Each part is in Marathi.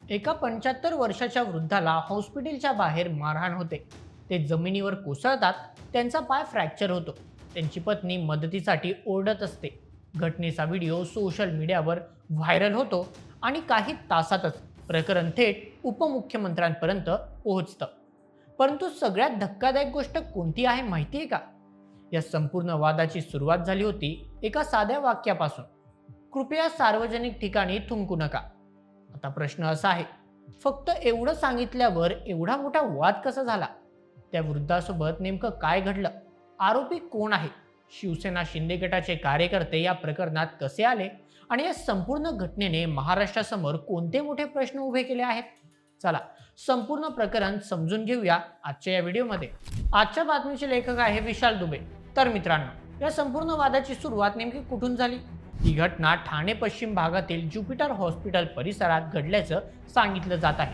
एका 75 वर्षाच्या वृद्धाला हॉस्पिटलच्या बाहेर मारहाण होते. ते जमिनीवर कोसळतात. त्यांचा पाय फ्रॅक्चर होतो. त्यांची पत्नी मदतीसाठी ओरडत असते. घटनेचा व्हिडिओ सोशल मीडियावर व्हायरल होतो आणि काही तासातच प्रकरण थेट उपमुख्यमंत्र्यांपर्यंत पोहोचतं. परंतु सगळ्यात धक्कादायक गोष्ट कोणती आहे माहिती आहे का? या संपूर्ण वादाची सुरुवात झाली होती एका साध्या वाक्यापासून: कृपया सार्वजनिक ठिकाणी थुंकू नका. आता प्रश्न असा आहे, फक्त एवढं सांगितल्यावर एवढा मोठा वाद कसा झाला? त्या वृद्धासोबत नेमकं काय घडलं? आरोपी कोण आहे? शिवसेना शिंदे गटाचे कार्यकर्ते या प्रकरणात कसे आले? आणि या संपूर्ण घटनेने महाराष्ट्रासमोर कोणते मोठे प्रश्न उभे केले आहेत? चला, संपूर्ण प्रकरण समजून घेऊया आजच्या या व्हिडिओमध्ये. आजच्या बातमीचे लेखक आहे विशाल दुबे. तर मित्रांनो, या संपूर्ण वादाची सुरुवात नेमकी कुठून झाली? ही घटना ठाणे पश्चिम भागातील ज्युपिटर हॉस्पिटल परिसरात घडल्याचं सांगितलं जात आहे.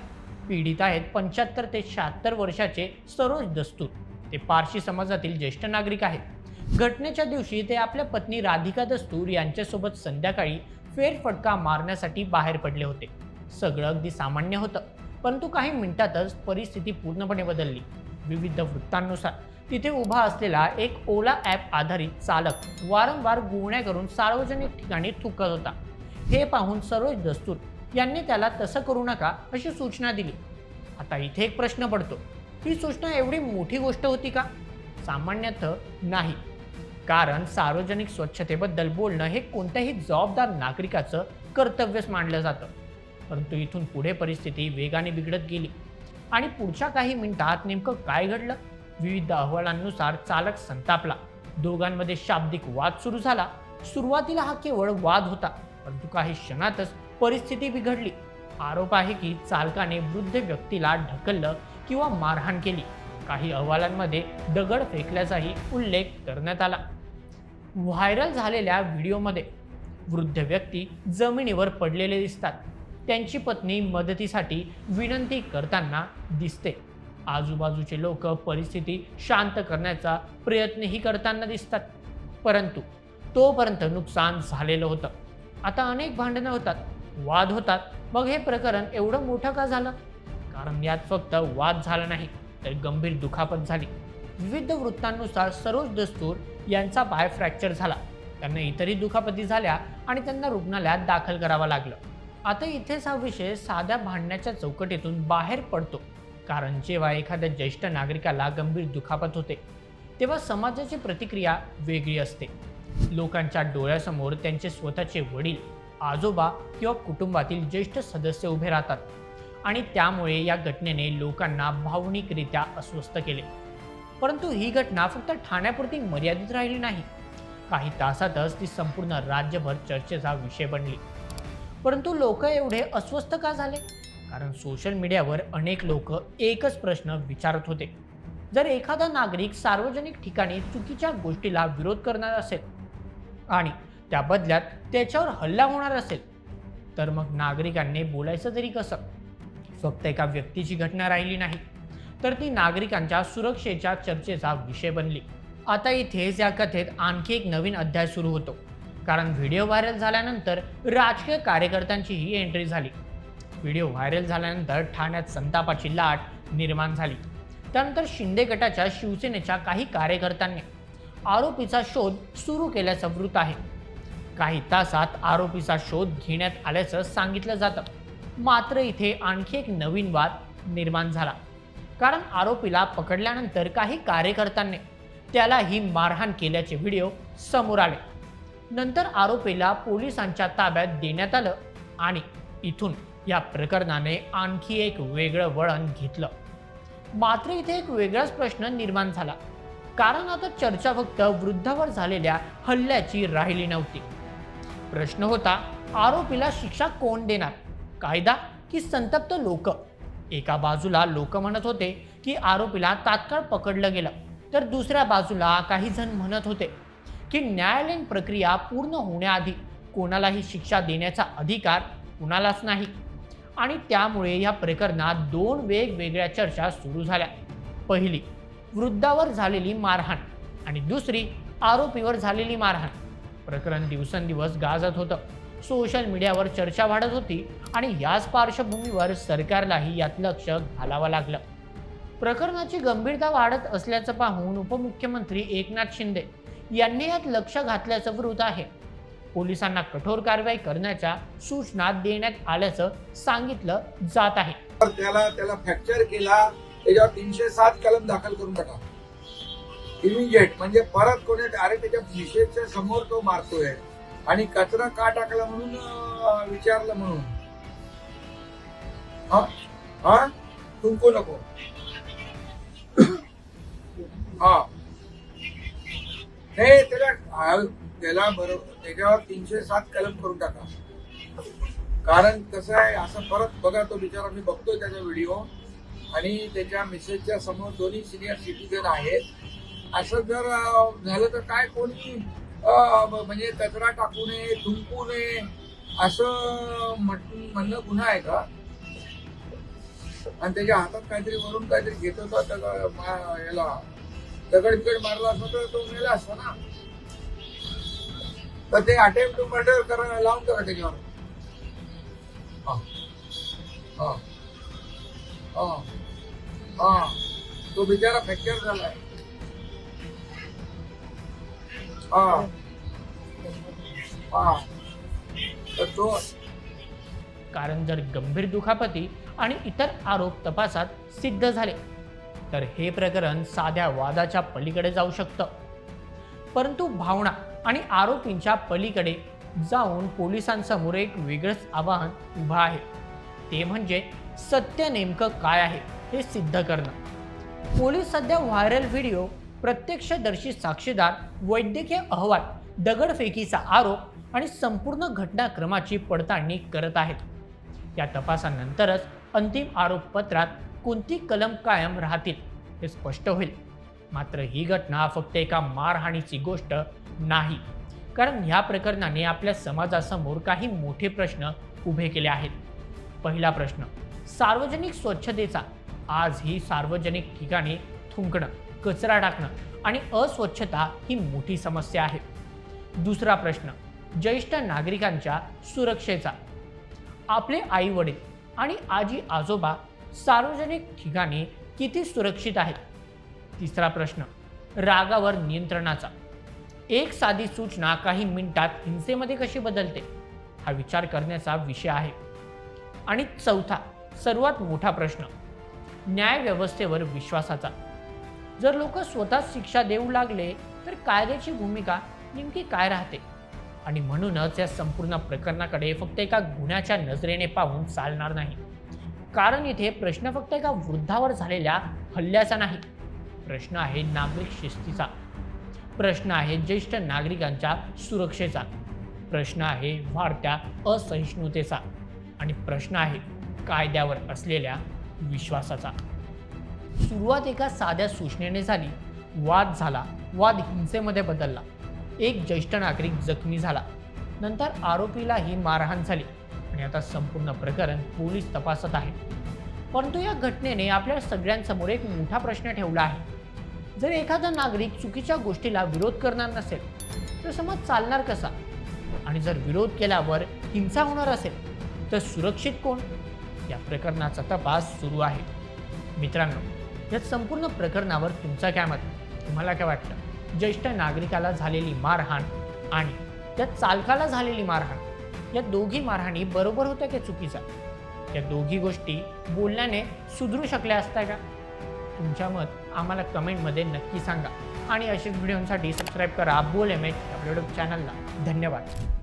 पीडित आहेत 75 ते 76 वर्षाचे सरोज दस्तूर. ते पारशी समाजातील ज्येष्ठ नागरिक आहेत. घटनेच्या दिवशी ते आपल्या पत्नी राधिका दस्तूर यांच्यासोबत संध्याकाळी फेरफटका मारण्यासाठी बाहेर पडले होते. सगळं अगदी सामान्य होतं, परंतु काही मिनिटातच परिस्थिती पूर्णपणे बदलली. विविध वृत्तांनुसार तिथे उभा असलेला एक ओला ॲप आधारित चालक वारंवार गुळण्या करून सार्वजनिक ठिकाणी थुंकत होता. हे पाहून सरोज दस्तूर यांनी त्याला तसं करू नका अशी सूचना दिली. आता इथे एक प्रश्न पडतो, ही सूचना एवढी मोठी गोष्ट होती का? सामान्यतः नाही, कारण सार्वजनिक स्वच्छतेबद्दल बोलणं हे कोणत्याही जबाबदार नागरिकाचं कर्तव्यच मानलं जातं. परंतु इथून पुढे परिस्थिती वेगाने बिघडत गेली आणि पुढच्या काही मिनिटात नेमकं काय घडलं? विविध अहवालांनुसार चालक संतापला. दोघांमध्ये शाब्दिक वाद सुरू झाला. सुरुवातीला हा केवळ वाद होता, परंतु काही क्षणातच परिस्थिती बिघडली. आरोप आहे की चालकाने वृद्ध व्यक्तीला ढकललं किंवा मारहाण केली. काही अहवालांमध्ये दगड फेकल्याचाही उल्लेख करण्यात आला. व्हायरल झालेल्या व्हिडिओमध्ये वृद्ध व्यक्ती जमिनीवर पडलेले दिसतात. त्यांची पत्नी मदतीसाठी विनंती करताना दिसते. आजूबाजूचे लोक परिस्थिती शांत करण्याचा प्रयत्नही करताना दिसतात. परंतु तोपर्यंत नुकसान झालेलं होतं. आता अनेक भांडणं होतात, वाद होतात. मग हे प्रकरण एवढं मोठं का झालं? कारण यात फक्त वाद झाला नाही, तर गंभीर दुखापत झाली. विविध वृत्तांनुसार सरोज दस्तूर यांचा पाय फ्रॅक्चर झाला. त्यांना इतरही दुखापती झाल्या आणि त्यांना रुग्णालयात दाखल करावं लागलं. आता इथेच हा विषय साध्या भांडण्याच्या चौकटीतून बाहेर पडतो. कारण जेव्हा एखाद्या ज्येष्ठ नागरिकाला गंभीर दुखापत होते, तेव्हा समाजाची प्रतिक्रिया वेगळी असते. लोकांच्या डोळ्यासमोर त्यांचे स्वतःचे वडील, आजोबा किंवा कुटुंबातील ज्येष्ठ सदस्य उभे राहतात आणि त्यामुळे या घटनेने लोकांना भावनिकरित्या अस्वस्थ केले. परंतु ही घटना फक्त ठाण्यापुरती मर्यादित राहिली नाही. काही तासातच ती संपूर्ण राज्यभर चर्चेचा विषय बनली. परंतु लोक एवढे अस्वस्थ का झाले? कारण सोशल मीडियावर अनेक लोक एकच प्रश्न विचारत होते: जर एखादा नागरिक सार्वजनिक ठिकाणी चुकीच्या गोष्टीला विरोध करणार असेल आणि त्या बदल्यात त्याच्यावर हल्ला होणार असेल, तर मग नागरिकांनी बोलायचं तरी कसं? फक्त एका व्यक्तीची घटना राहिली नाही, तर ती नागरिकांच्या सुरक्षेच्या चर्चेचा विषय बनली. आता इथेच या कथेत आणखी एक नवीन अध्याय सुरू होतो. कारण व्हिडिओ व्हायरल झाल्यानंतर राजकीय कार्यकर्त्यांचीही एंट्री झाली. व्हिडिओ व्हायरल झाल्यानंतर ठाण्यात संतापाची लाट निर्माण झाली. त्यानंतर शिंदे गटाच्या शिवसेनेच्या काही कार्यकर्त्यांनी आरोपीचा शोध सुरू केल्याचं वृत्त आहे. काही तासात आरोपीचा शोध घेण्यात आल्याचं सांगितलं जातं. मात्र इथे आणखी एक नवीन वाद निर्माण झाला. कारण आरोपीला पकडल्यानंतर काही कार्यकर्त्यांनी त्यालाही मारहाण केल्याचे व्हिडिओ समोर आले. नंतर आरोपीला पोलिसांच्या ताब्यात देण्यात आलं आणि इथून या प्रकरणाने आणखी एक वेगळं वळण घेतलं. मात्र इथे एक वेगळाच प्रश्न निर्माण झाला. कारण आता चर्चा फक्त वृद्धावर झालेल्या हल्ल्याची राहिली नव्हती. प्रश्न होता, आरोपीला शिक्षा कोण देणार? कायदा की संतप्त लोक? एका बाजूला लोक म्हणत होते की आरोपीला तात्काळ पकडलं गेलं, तर दुसऱ्या बाजूला काही जण म्हणत होते की न्यायालयीन प्रक्रिया पूर्ण होण्याआधी कोणालाही शिक्षा देण्याचा अधिकार कुणालाच नाही. आणि त्यामुळे या प्रकरणात दोन वेगवेगळ्या चर्चा सुरू झाल्या. पहिली, वृद्धावर झालेली मारहाण आणि दुसरी, आरोपीवर झालेली मारहाण. प्रकरण दिवसेंदिवस गाजत होतं. सोशल मीडियावर चर्चा वाढत होती आणि याच पार्श्वभूमीवर सरकारलाही यात लक्ष घालावं लागलं. प्रकरणाची गंभीरता वाढत असल्याचं पाहून उपमुख्यमंत्री एकनाथ शिंदे यांनी यात लक्ष घातल्याचं वृत्त आहे. पोलिसांना कठोर कारवाई करण्याच्या सूचना देण्यात आल्याचं सांगितलं जात आहे. त्याला फ्रॅक्चर केला, त्याच्यावर 307 कलम दाखल करून टाका इमिजिएट. म्हणजे परत कोणी अरे त्याच्या मिसेसच्या समोर तो मारतोय आणि कचरा का टाकला म्हणून विचारलं म्हणून हा तुमको नको हा नाही त्याला बरोबर त्याच्यावर 307 कलम करून टाका. कारण कसं आहे, असं परत बघा तो बिचारा, मी बघतोय त्याचा व्हिडिओ आणि त्याच्या मिसेसच्या समोर दोन्ही सिनियर सिटीजन आहेत. असं जर झालं तर काय कोणी म्हणजे कचरा टाकू नये, थुंकू नये असं म्हणणं गुन्हा आहे का? आणि त्याच्या हातात काहीतरी वरून काहीतरी घेत होता, याला दगड बिगड मारला असता तर तो मेला असता ना. तर ते अटेम्प्ट टू मर्डर करायला लावून टाका त्याच्यावर. तो बिचारा फ्रॅक्चर झालाय. तर तो कारण जर गंभीर दुखापती आणि इतर आरोप तपासात सिद्ध झाले तर हे प्रकरण साध्या वादाच्या पलीकडे जाऊ शकतं. परंतु भावना आणि आरोपींच्या पलीकडे जाऊन पोलिसांसमोर एक वेगळंच आव्हान उभं आहे. ते म्हणजे सत्य नेमकं काय आहे हे सिद्ध करणं. पोलीस सध्या व्हायरल व्हिडिओ, प्रत्यक्षदर्शी साक्षीदार, वैद्यकीय अहवाल, दगडफेकीचा आरोप आणि संपूर्ण घटनाक्रमाची पडताळणी करत आहेत. या तपासानंतरच अंतिम आरोपपत्रात कोणती कलम कायम राहतील हे स्पष्ट होईल. मात्र ही घटना फक्त एका मारहाणीची गोष्ट नाही, कारण या प्रकरणाने आपल्या समाजासमोर काही मोठे प्रश्न उभे केले आहेत. पहिला प्रश्न सार्वजनिक स्वच्छतेचा. आजही सार्वजनिक ठिकाणी थुंकणं, कचरा टाकणं आणि अस्वच्छता ही मोठी समस्या आहे. दुसरा प्रश्न ज्येष्ठ नागरिकांच्या सुरक्षेचा. आपले आई वडील आणि आजी आजोबा सार्वजनिक ठिकाणी किती सुरक्षित आहेत. तिसरा प्रश्न रागावर नियंत्रणाचा. एक साधी सूचना काही मिनिटात हिंसेमध्ये कशी बदलते हा विचार करण्याचा विषय आहे. आणि चौथा सर्वात मोठा प्रश्न न्याय व्यवस्थेवर विश्वासाचा. जर लोक स्वतः शिक्षा देऊ लागले तर कायद्याची भूमिका नेमकी काय राहते. आणि म्हणूनच या संपूर्ण प्रकरणाकडे फक्त एका गुन्ह्याच्या नजरेने पाहून चालणार नाही. कारण इथे प्रश्न फक्त एका वृद्धावर झालेल्या हल्ल्याचा नाही. प्रश्न आहे नागरिक शिस्तीचा. प्रश्न आहे ज्येष्ठ नागरिकांच्या सुरक्षेचा. प्रश्न आहे वाढत्या असहिष्णुतेचा. आणि प्रश्न आहे कायद्यावर असलेल्या विश्वासाचा. सुरुवात एका साध्या सूचनेने झाली. वाद झाला, वाद हिंसेमध्ये बदलला. एक ज्येष्ठ नागरिक जखमी झाला. नंतर आरोपीलाही मारहाण झाली आणि आता संपूर्ण प्रकरण पोलीस तपासत आहे. परंतु या घटनेने आपल्या सगळ्यांसमोर एक मोठा प्रश्न ठेवला आहे. जर एखादा नागरिक चुकीच्या गोष्टीला विरोध करणार नसेल तर समाज चालणार कसा. आणि जर विरोध केल्यावर हिंसा होणार असेल तर सुरक्षित कोण. या प्रकरणाचा तपास सुरू आहे. मित्रांनो, या संपूर्ण प्रकरणावर तुमचा काय मत. तुम्हाला काय वाटतं. ज्येष्ठ नागरिकाला झालेली मारहाण आणि त्या चालकाला झालेली मारहाण, या दोघी मारहाणी बरोबर होत्या की चुकीच्या. या दोघी गोष्टी बोलण्याने सुधरू शकल्या असत्या का. तुमच्या मत आम्हाला कमेंटमध्ये नक्की सांगा. आणि अशाच व्हिडिओसाठी सबस्क्राईब करा बोल एम एच आपल्या यूट्यूब चॅनलला. धन्यवाद.